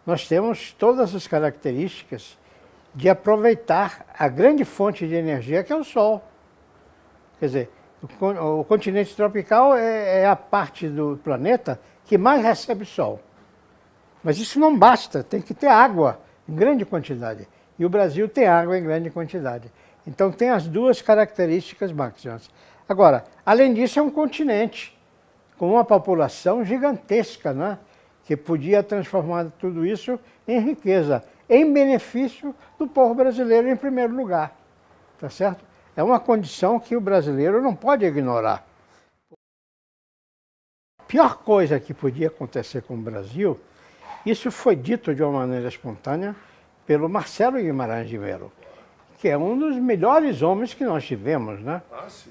nós temos todas as características de aproveitar a grande fonte de energia que é o Sol. Quer dizer, o continente tropical é a parte do planeta que mais recebe Sol. Mas isso não basta, tem que ter água em grande quantidade. E o Brasil tem água em grande quantidade. Então tem as duas características máximas. Agora, além disso, é um continente com uma população gigantesca, né? Que podia transformar tudo isso em riqueza, em benefício do povo brasileiro em primeiro lugar. Tá certo? É uma condição que o brasileiro não pode ignorar. A pior coisa que podia acontecer com o Brasil, isso foi dito de uma maneira espontânea pelo Marcelo Guimarães de Melo, que é um dos melhores homens que nós tivemos, né? Ah, sim.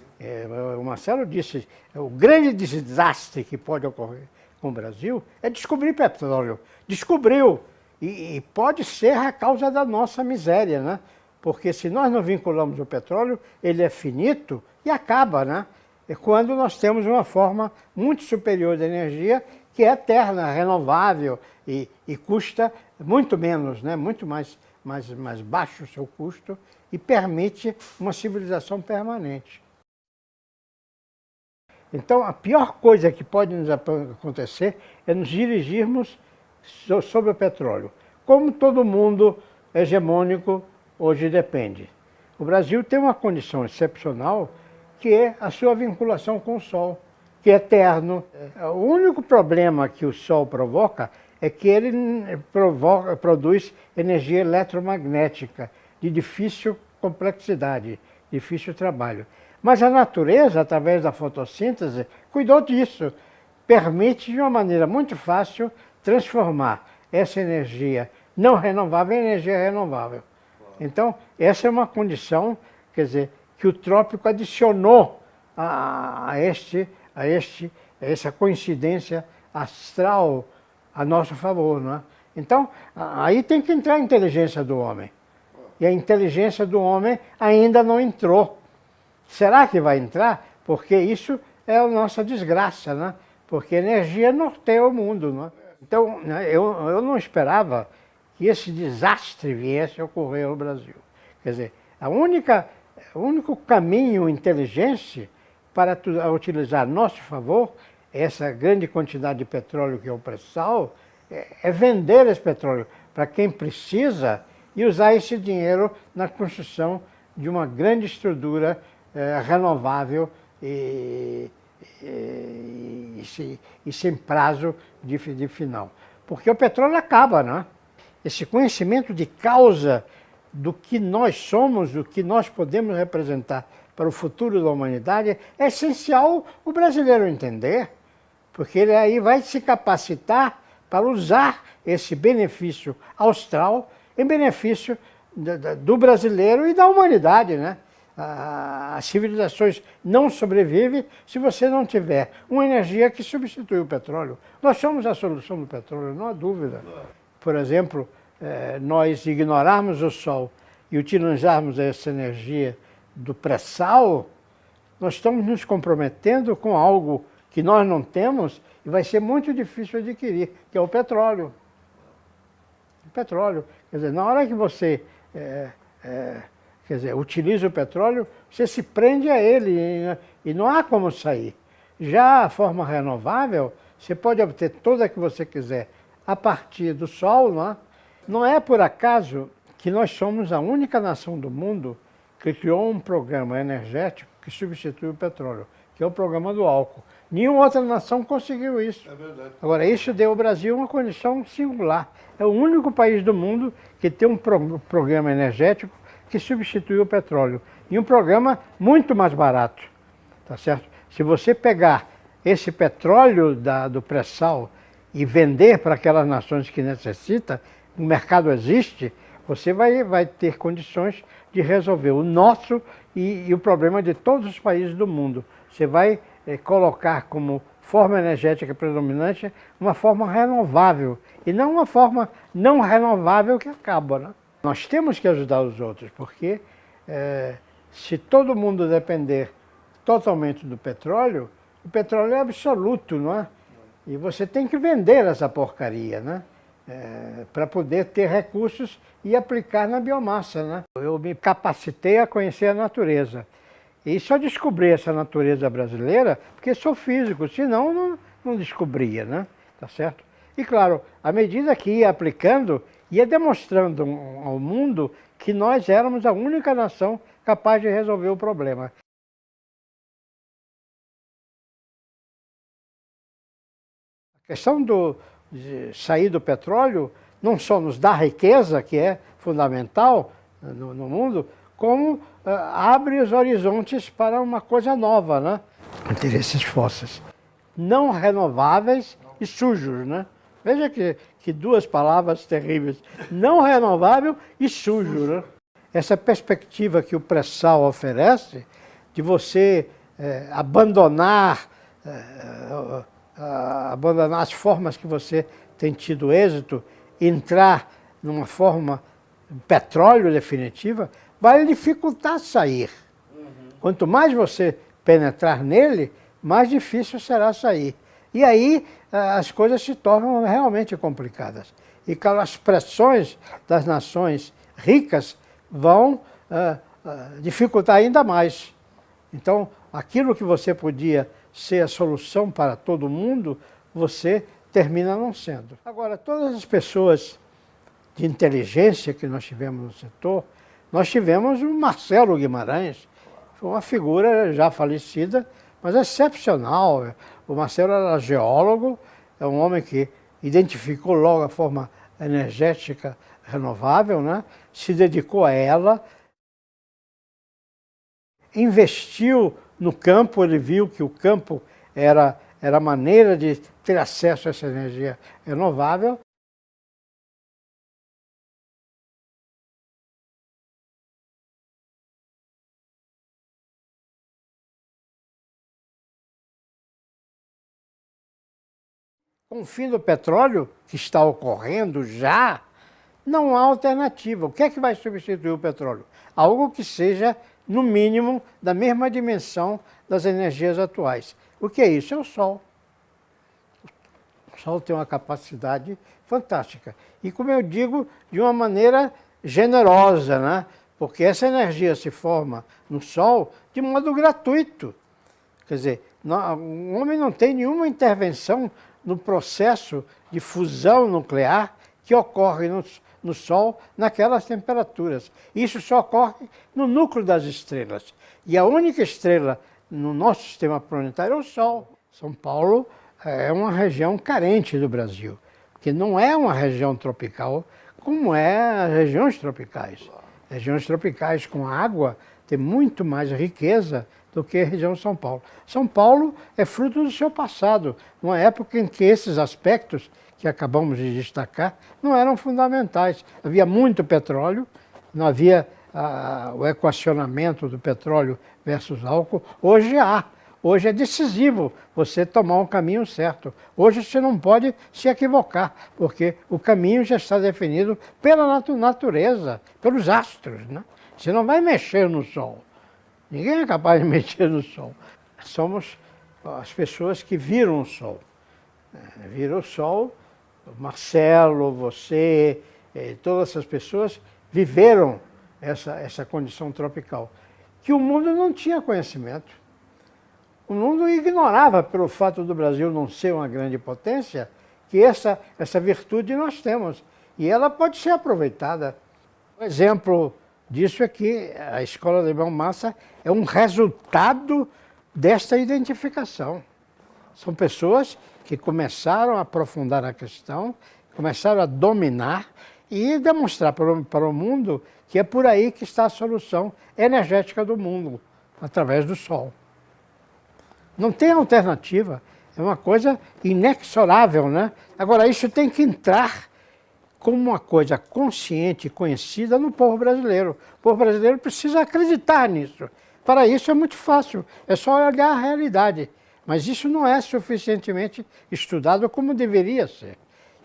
O Marcelo disse, o grande desastre que pode ocorrer com o Brasil é descobrir petróleo. Descobriu, e pode ser a causa da nossa miséria, né? Porque se nós não vinculamos o petróleo, ele é finito e acaba, né? É quando nós temos uma forma muito superior de energia, que é eterna, renovável e custa muito menos, né? Muito mais baixo o seu custo e permite uma civilização permanente. Então, a pior coisa que pode nos acontecer é nos dirigirmos sobre o petróleo. Como todo mundo hegemônico hoje depende. O Brasil tem uma condição excepcional, que é a sua vinculação com o Sol, que é eterno. O único problema que o Sol provoca é que ele produz energia eletromagnética de difícil complexidade, difícil trabalho. Mas a natureza, através da fotossíntese, cuidou disso. Permite, de uma maneira muito fácil, transformar essa energia não renovável em energia renovável. Então, essa é uma condição, quer dizer, que o trópico adicionou a essa coincidência astral a nosso favor, não é? Então, aí tem que entrar a inteligência do homem. E a inteligência do homem ainda não entrou. Será que vai entrar? Porque isso é a nossa desgraça, né? Porque energia norteia o mundo, não é? Então, eu não esperava que esse desastre viesse a ocorrer no Brasil. Quer dizer, o único caminho inteligente para utilizar a nosso favor essa grande quantidade de petróleo que é o pré-sal, é vender esse petróleo para quem precisa e usar esse dinheiro na construção de uma grande estrutura renovável e sem prazo de final. Porque o petróleo acaba, né? Esse conhecimento de causa do que nós somos, do que nós podemos representar para o futuro da humanidade, é essencial o brasileiro entender, porque ele aí vai se capacitar para usar esse benefício austral em benefício do brasileiro e da humanidade, né? As civilizações não sobrevivem se você não tiver uma energia que substitui o petróleo. Nós somos a solução do petróleo, não há dúvida. Por exemplo, nós ignorarmos o Sol e utilizarmos essa energia do pré-sal, nós estamos nos comprometendo com algo que nós não temos e vai ser muito difícil adquirir, que é o petróleo. O petróleo. Quer dizer, na hora que você utiliza o petróleo, você se prende a ele e não há como sair. Já a forma renovável, você pode obter toda a que você quiser a partir do Sol, não é? Não é por acaso que nós somos a única nação do mundo que criou um programa energético que substitui o petróleo, que é o programa do álcool. Nenhuma outra nação conseguiu isso. É verdade. Agora, isso deu ao Brasil uma condição singular. É o único país do mundo que tem um programa energético que substitui o petróleo. E um programa muito mais barato, tá certo? Se você pegar esse petróleo do pré-sal e vender para aquelas nações que necessitam, o mercado existe, você vai ter condições de resolver o nosso e o problema de todos os países do mundo. Você vai colocar como forma energética predominante uma forma renovável e não uma forma não renovável que acaba, né? Nós temos que ajudar os outros, porque se todo mundo depender totalmente do petróleo, o petróleo é absoluto, não é? E você tem que vender essa porcaria, né? para poder ter recursos e aplicar na biomassa, né? Eu me capacitei a conhecer a natureza. E só descobri essa natureza brasileira porque sou físico, senão não descobria, né? Tá certo? E claro, à medida que ia aplicando, ia demonstrando ao mundo que nós éramos a única nação capaz de resolver o problema. A questão de sair do petróleo não só nos dá riqueza, que é fundamental no mundo, como abre os horizontes para uma coisa nova, né? Interesses fósseis não renováveis e sujos, né? Veja que duas palavras terríveis, não renovável e sujo, né? Essa perspectiva que o pré-sal oferece, de você abandonar as formas que você tem tido êxito, entrar numa forma petróleo definitiva, vai dificultar sair. Quanto mais você penetrar nele, mais difícil será sair. E aí as coisas se tornam realmente complicadas. E as pressões das nações ricas vão dificultar ainda mais. Então, aquilo que você podia ser a solução para todo mundo, você termina não sendo. Agora, todas as pessoas de inteligência que nós tivemos no setor, nós tivemos o Marcelo Guimarães, foi uma figura já falecida, mas excepcional. O Marcelo era geólogo, é um homem que identificou logo a forma energética renovável, né? Se dedicou a ela, investiu no campo, ele viu que o campo era a maneira de ter acesso a essa energia renovável. Com o fim do petróleo, que está ocorrendo já, não há alternativa. O que é que vai substituir o petróleo? Algo que seja, no mínimo, da mesma dimensão das energias atuais. O que é isso? É o Sol. O Sol tem uma capacidade fantástica. E, como eu digo, de uma maneira generosa, né? Porque essa energia se forma no Sol de modo gratuito. Quer dizer, o homem não tem nenhuma intervenção no processo de fusão nuclear que ocorre no Sol naquelas temperaturas. Isso só ocorre no núcleo das estrelas. E a única estrela no nosso sistema planetário é o Sol. São Paulo é uma região carente do Brasil, porque não é uma região tropical como é as regiões tropicais. Regiões tropicais com água têm muito mais riqueza do que a região de São Paulo. São Paulo é fruto do seu passado, numa época em que esses aspectos que acabamos de destacar não eram fundamentais. Havia muito petróleo, não havia o equacionamento do petróleo versus álcool. Hoje há. Hoje é decisivo você tomar um caminho certo. Hoje você não pode se equivocar, porque o caminho já está definido pela natureza, pelos astros, né? Você não vai mexer no Sol. Ninguém é capaz de mexer no Sol. Somos as pessoas que viram o Sol. Viram o Sol, o Marcelo, você, todas essas pessoas viveram essa condição tropical, que o mundo não tinha conhecimento. O mundo ignorava, pelo fato do Brasil não ser uma grande potência, que essa virtude nós temos. E ela pode ser aproveitada. Um exemplo disso é que a Escola de Biomassa é um resultado desta identificação. São pessoas que começaram a aprofundar a questão, começaram a dominar e demonstrar para o mundo que é por aí que está a solução energética do mundo, através do Sol. Não tem alternativa, é uma coisa inexorável, né? Agora, isso tem que entrar como uma coisa consciente e conhecida no povo brasileiro. O povo brasileiro precisa acreditar nisso. Para isso é muito fácil, é só olhar a realidade. Mas isso não é suficientemente estudado como deveria ser.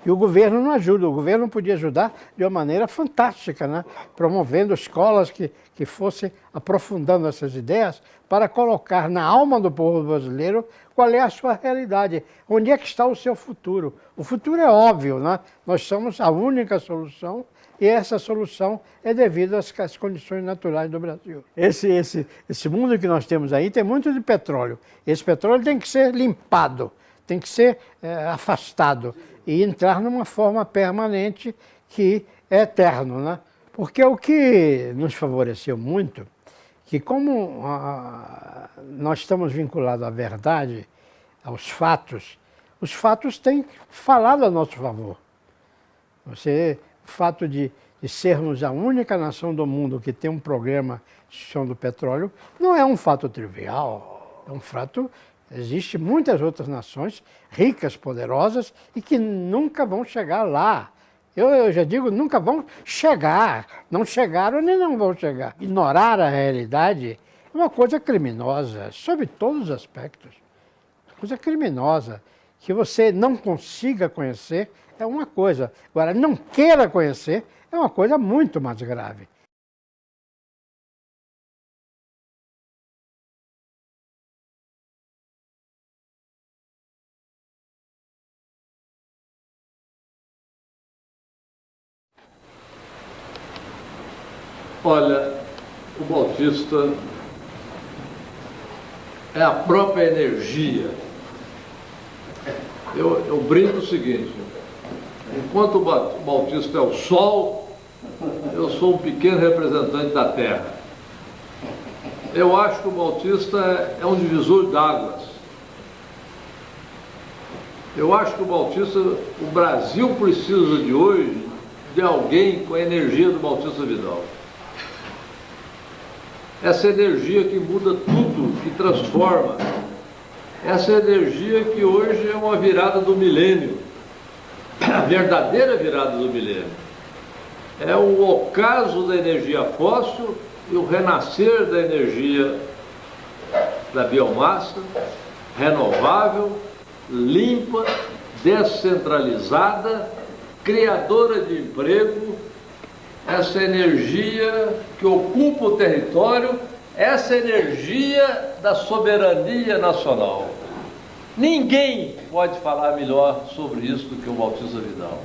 E o governo não ajuda, o governo podia ajudar de uma maneira fantástica, né? Promovendo escolas que fossem aprofundando essas ideias para colocar na alma do povo brasileiro qual é a sua realidade, onde é que está o seu futuro. O futuro é óbvio, né? Nós somos a única solução e essa solução é devido às condições naturais do Brasil. Esse mundo que nós temos aí tem muito de petróleo. Esse petróleo tem que ser limpado, tem que ser afastado e entrar numa forma permanente que é eterno, né? Porque o que nos favoreceu muito, que como nós estamos vinculados à verdade, aos fatos, os fatos têm falado a nosso favor. O fato de sermos a única nação do mundo que tem um programa de gestão do petróleo não é um fato trivial, é um fato. Existem muitas outras nações ricas, poderosas e que nunca vão chegar lá. Eu já digo, nunca vão chegar. Não chegaram nem não vão chegar. Ignorar a realidade é uma coisa criminosa, sob todos os aspectos. Coisa criminosa. Que você não consiga conhecer é uma coisa. Agora, não queira conhecer é uma coisa muito mais grave. Olha, o Bautista é a própria energia. Eu brinco o seguinte, enquanto o Bautista é o Sol, eu sou um pequeno representante da Terra. Eu acho que o Bautista é um divisor d'águas. Eu acho que o Bautista, o Brasil precisa de hoje de alguém com a energia do Bautista Vidal. Essa energia que muda tudo, que transforma. Essa energia que hoje é uma virada do milênio, a verdadeira virada do milênio. É o ocaso da energia fóssil e o renascer da energia da biomassa, renovável, limpa, descentralizada, criadora de emprego, essa energia que ocupa o território, essa energia da soberania nacional. Ninguém pode falar melhor sobre isso do que o Bautista Vidal.